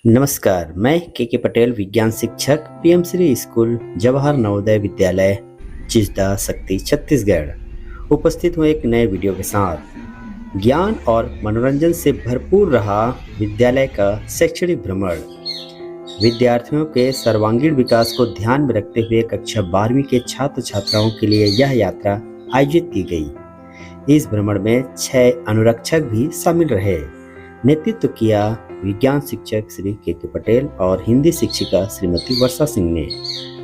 नमस्कार, मैं के पटेल विज्ञान शिक्षक पीएम श्री स्कूल जवाहर नवोदय विद्यालय चिचदा शक्ति छत्तीसगढ़ उपस्थित हूँ एक नए वीडियो के साथ। ज्ञान और मनोरंजन से भरपूर रहा विद्यालय का शैक्षणिक भ्रमण। विद्यार्थियों के सर्वांगीण विकास को ध्यान में रखते हुए कक्षा 12वीं के छात्र छात्राओं के लिए यह यात्रा आयोजित की गई। इस भ्रमण में 6 अनुरक्षक भी शामिल रहे। नेतृत्व किया विज्ञान शिक्षक श्री के पटेल और हिंदी शिक्षिका श्रीमती वर्षा सिंह ने।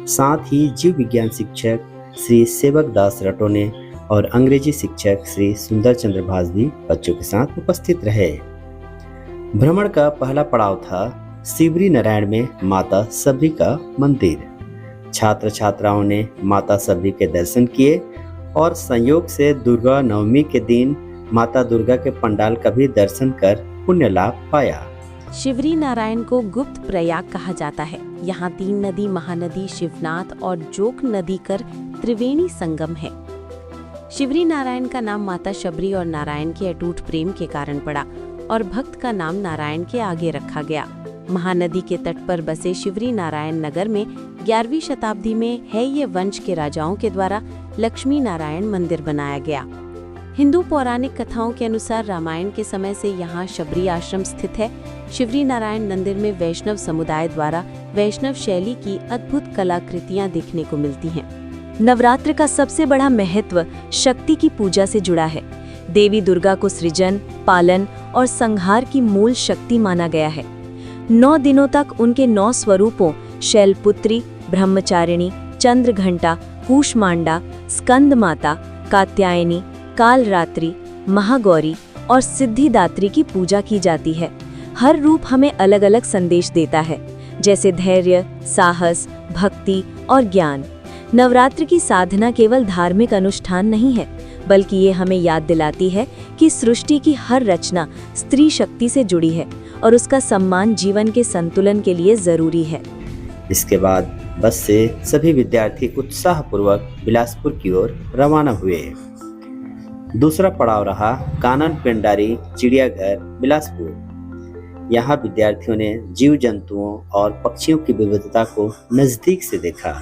साथ ही जीव विज्ञान शिक्षक श्री सेवक दास रटो ने और अंग्रेजी शिक्षक श्री सुंदर चंद्र भास भी बच्चों के साथ उपस्थित रहे। भ्रमण का पहला पड़ाव था शिवरी नारायण में माता सबरी का मंदिर। छात्र छात्राओं ने माता सबरी के दर्शन किए और संयोग से दुर्गा नवमी के दिन माता दुर्गा के पंडाल का भी दर्शन कर पुण्य लाभ पाया। शिवरी नारायण को गुप्त प्रयाग कहा जाता है। यहाँ 3 नदी महानदी शिवनाथ और जोक नदी कर त्रिवेणी संगम है। शिवरी नारायण का नाम माता शबरी और नारायण के अटूट प्रेम के कारण पड़ा और भक्त का नाम नारायण के आगे रखा गया। महानदी के तट पर बसे शिवरी नारायण नगर में 11वीं शताब्दी में हैय वंश के राजाओं के द्वारा लक्ष्मी नारायण मंदिर बनाया गया। हिंदू पौराणिक कथाओं के अनुसार रामायण के समय से यहाँ शबरी आश्रम स्थित है। शिवरी नारायण मंदिर में वैष्णव समुदाय द्वारा वैष्णव शैली की अद्भुत कलाकृतियाँ देखने को मिलती हैं। नवरात्र का सबसे बड़ा महत्व शक्ति की पूजा से जुड़ा है। देवी दुर्गा को सृजन, पालन और संहार की मूल शक्ति माना गया है। 9 दिनों तक उनके 9 स्वरूपों शैलपुत्री, ब्रह्मचारिणी, चंद्रघंटा, कूष्मांडा, स्कंद माता, कात्यायनी, कालरात्रि, महागौरी और सिद्धिदात्री की पूजा की जाती है। हर रूप हमें अलग अलग संदेश देता है, जैसे धैर्य, साहस, भक्ति और ज्ञान। नवरात्र की साधना केवल धार्मिक अनुष्ठान नहीं है, बल्कि ये हमें याद दिलाती है कि सृष्टि की हर रचना स्त्री शक्ति से जुड़ी है और उसका सम्मान जीवन के संतुलन के लिए जरूरी है। इसके बाद बस से सभी विद्यार्थी उत्साहपूर्वक बिलासपुर की ओर रवाना हुए। दूसरा पड़ाव रहा कानन पेंडारी चिड़ियाघर बिलासपुर। यहाँ विद्यार्थियों ने जीव जंतुओं और पक्षियों की विविधता को नजदीक से देखा।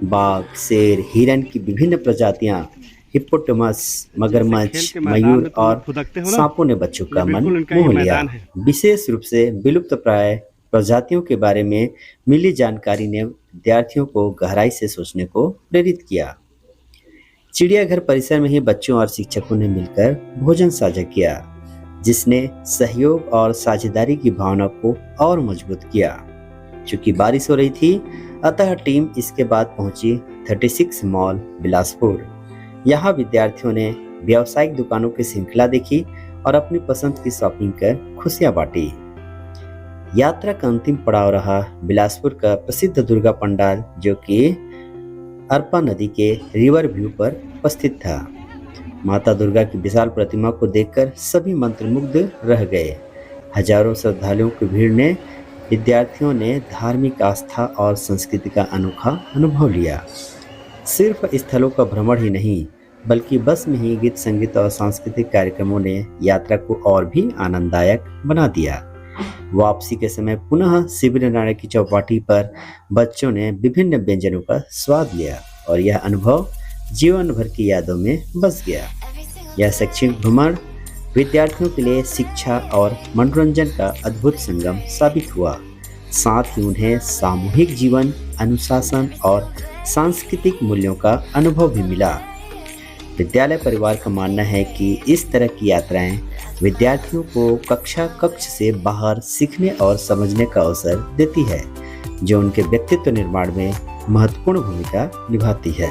बाघ, शेर, हिरन की विभिन्न प्रजातियां, हिप्पोपोटामस, मगरमच्छ, मयूर और सांपों ने बच्चों का मन मोह लिया। विशेष रूप से विलुप्त प्राय प्रजातियों के बारे में मिली जानकारी ने विद्यार्थियों को गहराई से सोचने को प्रेरित किया। चिड़ियाघर परिसर में ही बच्चों और शिक्षकों ने मिलकर भोजन साझा किया, जिसने सहयोग और साझेदारी की भावना को और मजबूत किया। चूंकि बारिश हो रही थी, अतः टीम इसके बाद पहुंची 36 मॉल बिलासपुर। यहाँ विद्यार्थियों ने व्यावसायिक दुकानों की श्रृंखला देखी और अपनी पसंद की शॉपिंग कर खुशियां बांटी। यात्रा का अंतिम पड़ाव रहा बिलासपुर का प्रसिद्ध दुर्गा पंडाल, जो कि अरपा नदी के रिवर व्यू पर उपस्थित था। माता दुर्गा की विशाल प्रतिमा को देखकर सभी मंत्रमुग्ध रह गए। हजारों श्रद्धालुओं की भीड़ ने विद्यार्थियों ने धार्मिक आस्था और संस्कृति का अनोखा अनुभव लिया। सिर्फ स्थलों का भ्रमण ही नहीं, बल्कि बस में ही गीत संगीत और सांस्कृतिक कार्यक्रमों ने यात्रा को और भी आनंददायक बना दिया। वापसी के समय पुनः शिवरी नारायण की चौपाटी पर बच्चों ने विभिन्न व्यंजनों का स्वाद लिया और यह अनुभव जीवन भर की यादों में बस गया। यह शैक्षणिक भ्रमण विद्यार्थियों के लिए शिक्षा और मनोरंजन का अद्भुत संगम साबित हुआ। साथ ही उन्हें सामूहिक जीवन, अनुशासन और सांस्कृतिक मूल्यों का अनुभव भी मिला। विद्यालय परिवार का मानना है कि इस तरह की यात्राएं विद्यार्थियों को कक्ष से बाहर सीखने और समझने का अवसर देती है, जो उनके व्यक्तित्व निर्माण में महत्वपूर्ण भूमिका निभाती है।